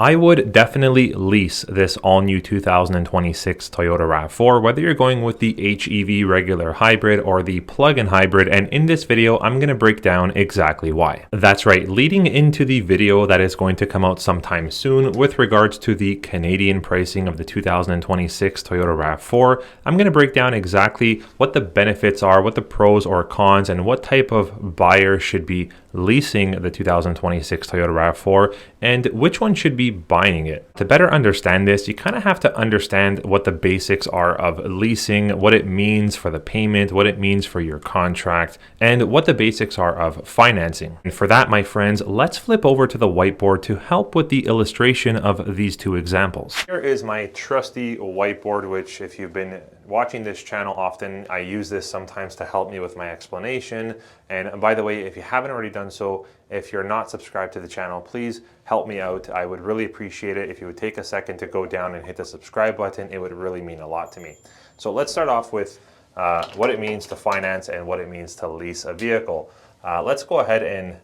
I would definitely lease this all-new 2026 Toyota RAV4, whether you're going with the HEV regular hybrid or the plug-in hybrid, and in this video, I'm going to break down exactly why. That's right, leading into the video that is going to come out sometime soon with regards to the Canadian pricing of the 2026 Toyota RAV4, I'm going to break down exactly what the benefits are, what the pros or cons, and what type of buyer should be leasing the 2026 Toyota RAV4 and which one should be buying it. To better understand this, you kind of have to understand what the basics are of leasing, what it means for the payment, what it means for your contract, and what the basics are of financing. And for that, my friends, let's flip over to the whiteboard to help with the illustration of these two examples. Here is my trusty whiteboard, which if you've been watching this channel often, I use this sometimes to help me with my explanation. And by the way, if you haven't already done so, if you're not subscribed to the channel, please help me out. I would really appreciate it if you would take a second to go down and hit the subscribe button. It would really mean a lot to me. So let's start off with what it means to finance and what it means to lease a vehicle. Let's go ahead and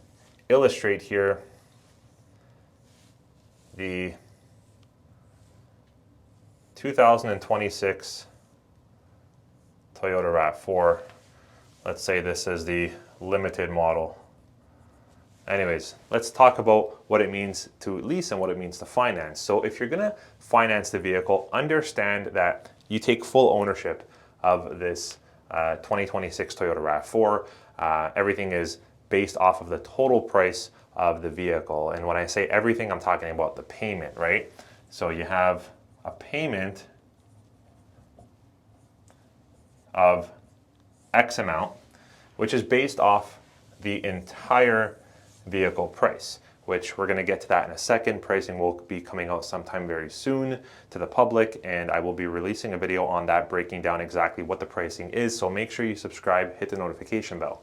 illustrate here the 2026 Toyota RAV4. Let's say this is the limited model. Anyways, let's talk about what it means to lease and what it means to finance. So if you're gonna finance the vehicle, understand that you take full ownership of this 2026 Toyota RAV4. Everything is based off of the total price of the vehicle. And when I say everything, I'm talking about the payment, right? So you have a payment of X amount, which is based off the entire vehicle price, which we're going to get to that in a second. Pricing will be coming out sometime very soon to the public, and I will be releasing a video on that breaking down exactly what the pricing is. So make sure you subscribe, hit the notification bell.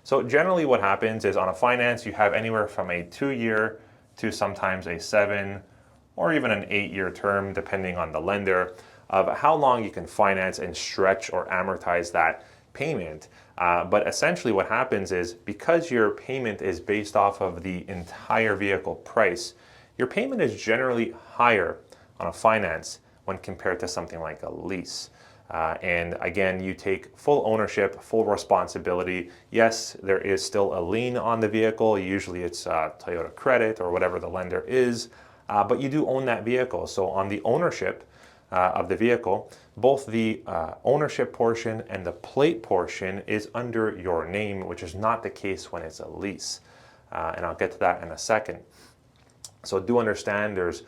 So generally what happens is on a finance, you have anywhere from a 2-year to sometimes a 7 or even an 8-year term, depending on the lender, of how long you can finance and stretch or amortize that payment. But essentially what happens is because your payment is based off of the entire vehicle price, your payment is generally higher on a finance when compared to something like a lease. And again, you take full ownership, full responsibility. Yes, there is still a lien on the vehicle. Usually it's Toyota credit or whatever the lender is, but you do own that vehicle. So on the ownership of the vehicle, both the ownership portion and the plate portion is under your name, which is not the case when it's a lease. And I'll get to that in a second. So do understand there's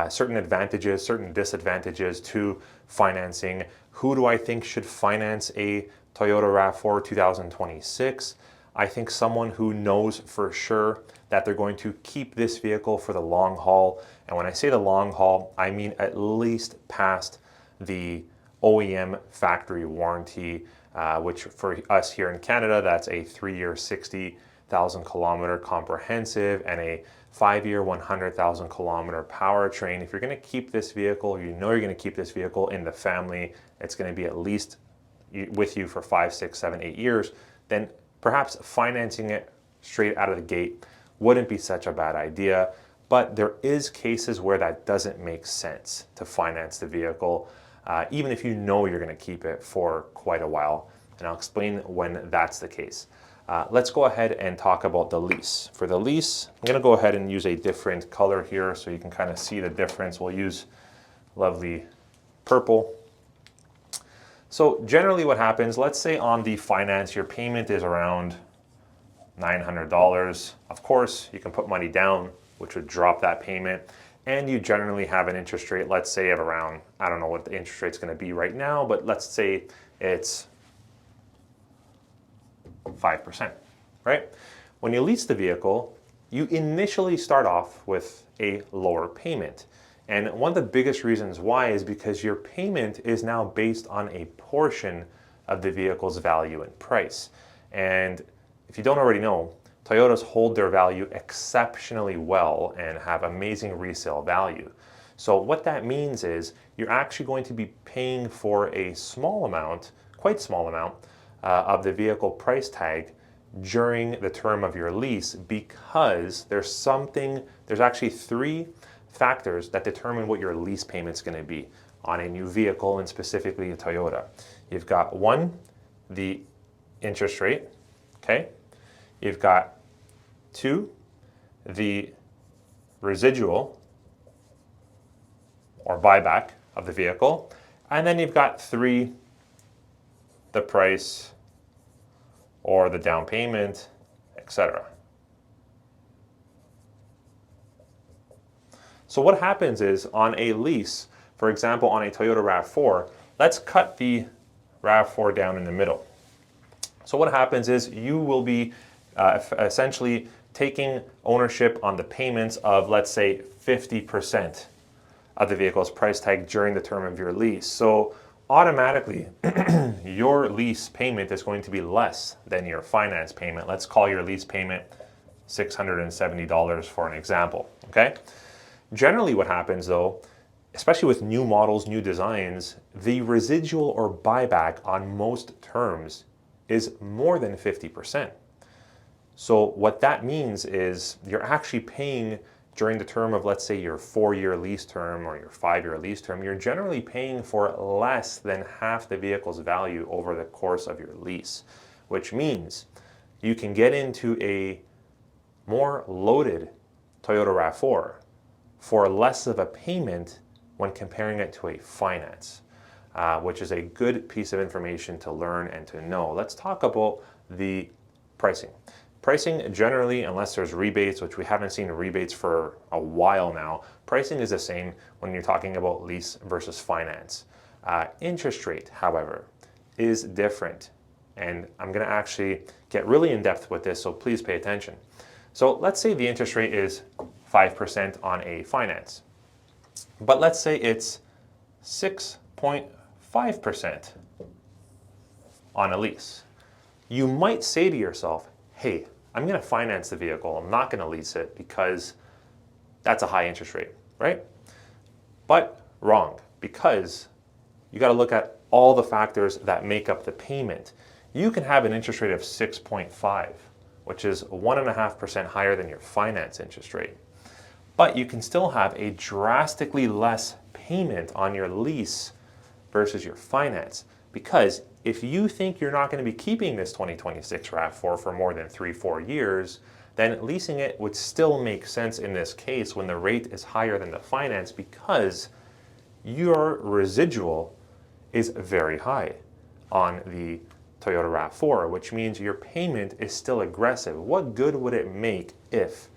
certain advantages, certain disadvantages to financing. Who do I think should finance a Toyota RAV4 2026? I think someone who knows for sure that they're going to keep this vehicle for the long haul. And when I say the long haul, I mean at least past the OEM factory warranty, which for us here in Canada, that's a 3-year, 60,000 kilometer comprehensive and a 5-year, 100,000 kilometer powertrain. If you're gonna keep this vehicle, you know you're gonna keep this vehicle in the family, it's gonna be at least with you for 5, 6, 7, 8 years, then perhaps financing it straight out of the gate wouldn't be such a bad idea. But there is cases where that doesn't make sense to finance the vehicle, even if you know you're going to keep it for quite a while. And I'll explain when that's the case. Let's go ahead and talk about the lease. For the lease, I'm going to go ahead and use a different color here so you can kind of see the difference. We'll use lovely purple. So generally what happens, let's say on the finance, your payment is around $900. Of course, you can put money down, which would drop that payment. And you generally have an interest rate, let's say of around, I don't know what the interest rate's gonna be right now, but let's say it's 5%, right? When you lease the vehicle, you initially start off with a lower payment. And one of the biggest reasons why is because your payment is now based on a portion of the vehicle's value and price. And if you don't already know, Toyotas hold their value exceptionally well and have amazing resale value. So what that means is you're actually going to be paying for a small amount, quite small amount, of the vehicle price tag during the term of your lease because there's actually 3 factors that determine what your lease payment's going to be on a new vehicle, and specifically a Toyota. You've got one, the interest rate, okay? You've got two, the residual or buyback of the vehicle, and then you've got three, the price or the down payment, etc. So what happens is on a lease, for example, on a Toyota RAV4, let's cut the RAV4 down in the middle. So what happens is you will be essentially taking ownership on the payments of, let's say, 50% of the vehicle's price tag during the term of your lease. So automatically, your lease payment is going to be less than your finance payment. Let's call your lease payment $670 for an example, okay? Generally what happens though, especially with new models, new designs, the residual or buyback on most terms is more than 50%. So what that means is you're actually paying during the term of, let's say, your 4-year lease term or your 5-year lease term, you're generally paying for less than half the vehicle's value over the course of your lease, which means you can get into a more loaded Toyota RAV4 for less of a payment when comparing it to a finance, which is a good piece of information to learn and to know. Let's talk about the pricing. Pricing generally, unless there's rebates, which we haven't seen rebates for a while now, pricing is the same when you're talking about lease versus finance. Interest rate, however, is different. And I'm gonna actually get really in depth with this, so please pay attention. So let's say the interest rate is 5% on a finance, but let's say it's 6.5% on a lease. You might say to yourself, hey, I'm going to finance the vehicle. I'm not going to lease it because that's a high interest rate, right? But wrong, because you got to look at all the factors that make up the payment. You can have an interest rate of 6.5, which is 1.5% higher than your finance interest rate. But you can still have a drastically less payment on your lease versus your finance, because if you think you're not going to be keeping this 2026 RAV4 for more than 3-4 years, then leasing it would still make sense in this case when the rate is higher than the finance, because your residual is very high on the Toyota RAV4, which means your payment is still aggressive. What good would it make if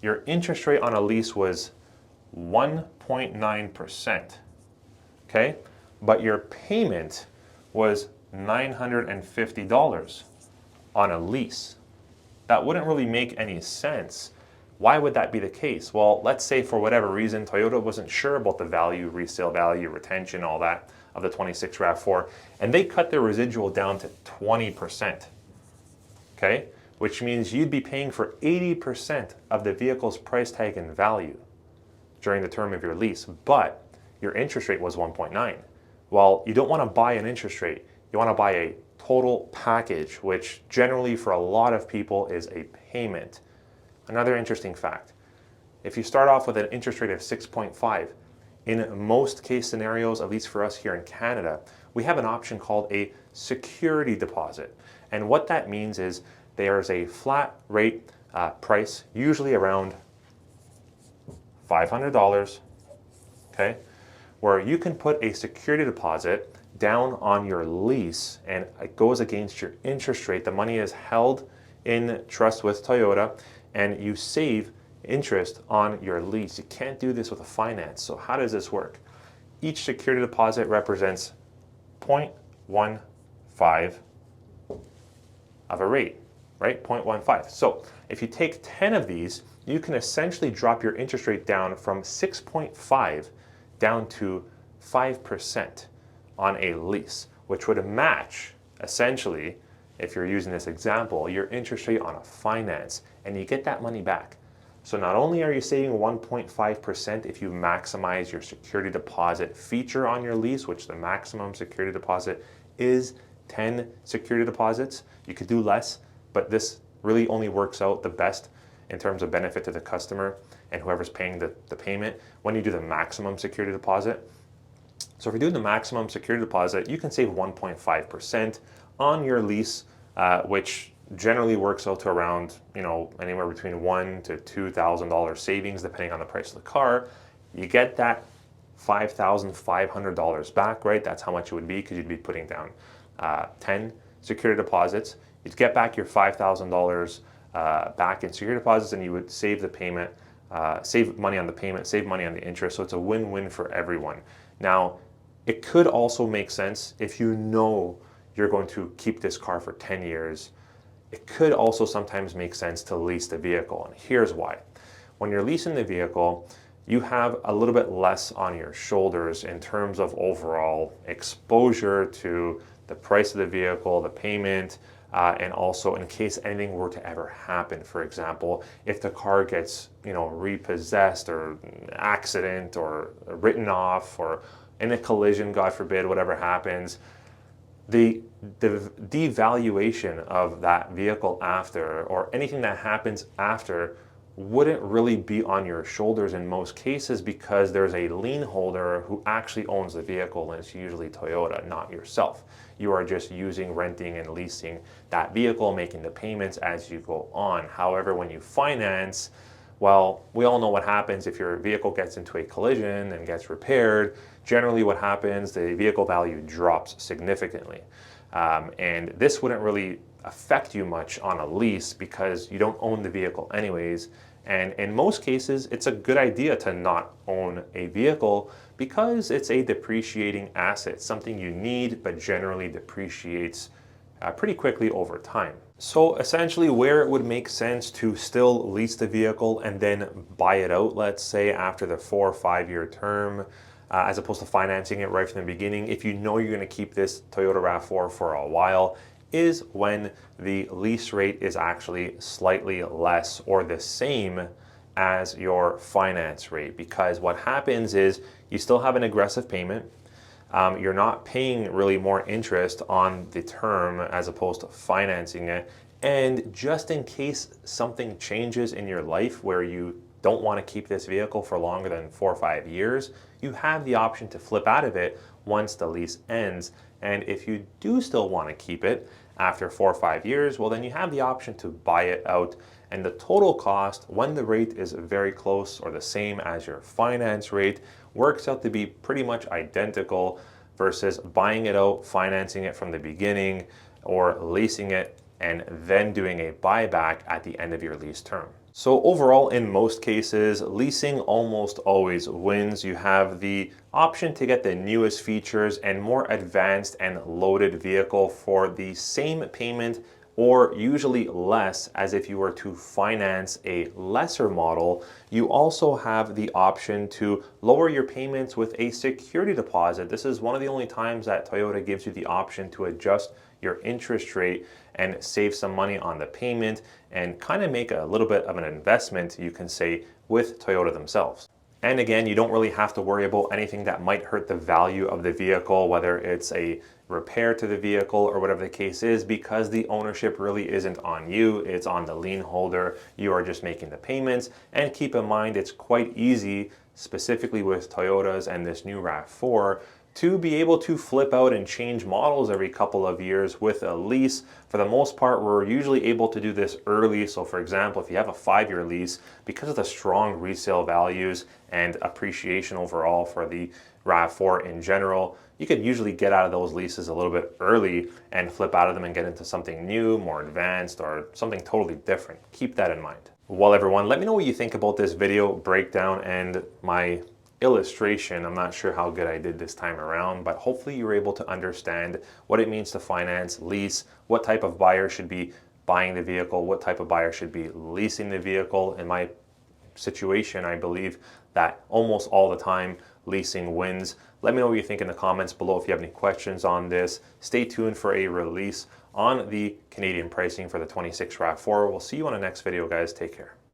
your interest rate on a lease was 1.9%, okay? But your payment was $950 on a lease? That wouldn't really make any sense. Why would that be the case? Well, let's say for whatever reason, Toyota wasn't sure about the value, resale value, retention, all that of the 26 RAV4, and they cut their residual down to 20%, okay? Which means you'd be paying for 80% of the vehicle's price tag and value during the term of your lease, but your interest rate was 1.9. Well, you don't want to buy an interest rate. You want to buy a total package, which generally for a lot of people is a payment. Another interesting fact, if you start off with an interest rate of 6.5, in most case scenarios, at least for us here in Canada, we have an option called a security deposit. And what that means is there's a flat rate price, usually around $500, okay, where you can put a security deposit down on your lease and it goes against your interest rate. The money is held in trust with Toyota and you save interest on your lease. You can't do this with a finance. So how does this work? Each security deposit represents 0.15 of a rate, right? 0.15. So if you take 10 of these, you can essentially drop your interest rate down from 6.5 down to 5% on a lease, which would match, essentially, if you're using this example, your interest rate on a finance, and you get that money back. So not only are you saving 1.5% if you maximize your security deposit feature on your lease, which the maximum security deposit is 10 security deposits. You could do less, but this really only works out the best in terms of benefit to the customer and whoever's paying the payment when you do the maximum security deposit. So if you're doing the maximum security deposit, you can save 1.5% on your lease, which generally works out to around, anywhere between $1,000 to $2,000 savings, depending on the price of the car. You get that $5,500 back, right? That's how much it would be, because you'd be putting down 10 security deposits. You'd get back your $5,000 back in security deposits, and you would save the payment, save money on the payment, save money on the interest. So it's a win-win for everyone. Now, it could also make sense if you know you're going to keep this car for 10 years. It could also sometimes make sense to lease the vehicle, and here's why. When you're leasing the vehicle, you have a little bit less on your shoulders in terms of overall exposure to the price of the vehicle, the payment, and also in case anything were to ever happen. For example, if the car gets, repossessed or accident or written off or in a collision, God forbid, whatever happens, the devaluation of that vehicle after, or anything that happens after, wouldn't really be on your shoulders in most cases, because there's a lien holder who actually owns the vehicle, and it's usually Toyota, not yourself. You are just using, renting, and leasing that vehicle, making the payments as you go on. However, when you finance, well, we all know what happens if your vehicle gets into a collision and gets repaired. Generally what happens, the vehicle value drops significantly. And this wouldn't really affect you much on a lease because you don't own the vehicle anyways. And in most cases, it's a good idea to not own a vehicle because it's a depreciating asset, something you need but generally depreciates pretty quickly over time. So essentially, where it would make sense to still lease the vehicle and then buy it out, let's say after the 4 or 5 year term, as opposed to financing it right from the beginning, if you know you're going to keep this Toyota RAV4 for a while, is when the lease rate is actually slightly less or the same as your finance rate. Because what happens is you still have an aggressive payment. You're not paying really more interest on the term as opposed to financing it. And just in case something changes in your life where you don't want to keep this vehicle for longer than 4 or 5 years, you have the option to flip out of it once the lease ends. And if you do still want to keep it after 4 or 5 years, well, then you have the option to buy it out. And the total cost, when the rate is very close or the same as your finance rate, works out to be pretty much identical versus buying it out, financing it from the beginning, or leasing it and then doing a buyback at the end of your lease term. So overall, in most cases, leasing almost always wins. You have the option to get the newest features and more advanced and loaded vehicle for the same payment, or usually less, as if you were to finance a lesser model. You also have the option to lower your payments with a security deposit. This is one of the only times that Toyota gives you the option to adjust your interest rate and save some money on the payment and kind of make a little bit of an investment, you can say, with Toyota themselves. And again, you don't really have to worry about anything that might hurt the value of the vehicle, whether it's a repair to the vehicle or whatever the case is, because the ownership really isn't on you, it's on the lien holder. You are just making the payments. And keep in mind, it's quite easy, specifically with Toyotas and this new RAV4, to be able to flip out and change models every couple of years with a lease. For the most part, we're usually able to do this early. So for example, if you have a 5-year lease, because of the strong resale values and appreciation overall for the RAV4 in general, you could usually get out of those leases a little bit early and flip out of them and get into something new, more advanced, or something totally different. Keep that in mind. Well, everyone, let me know what you think about this video breakdown and my illustration. I'm not sure how good I did this time around, but hopefully you were able to understand what it means to finance, lease, what type of buyer should be buying the vehicle, what type of buyer should be leasing the vehicle. In my situation, I believe that almost all the time leasing wins. Let me know what you think in the comments below if you have any questions on this. Stay tuned for a release on the Canadian pricing for the 26 RAV4. We'll see you on the next video, guys. Take care.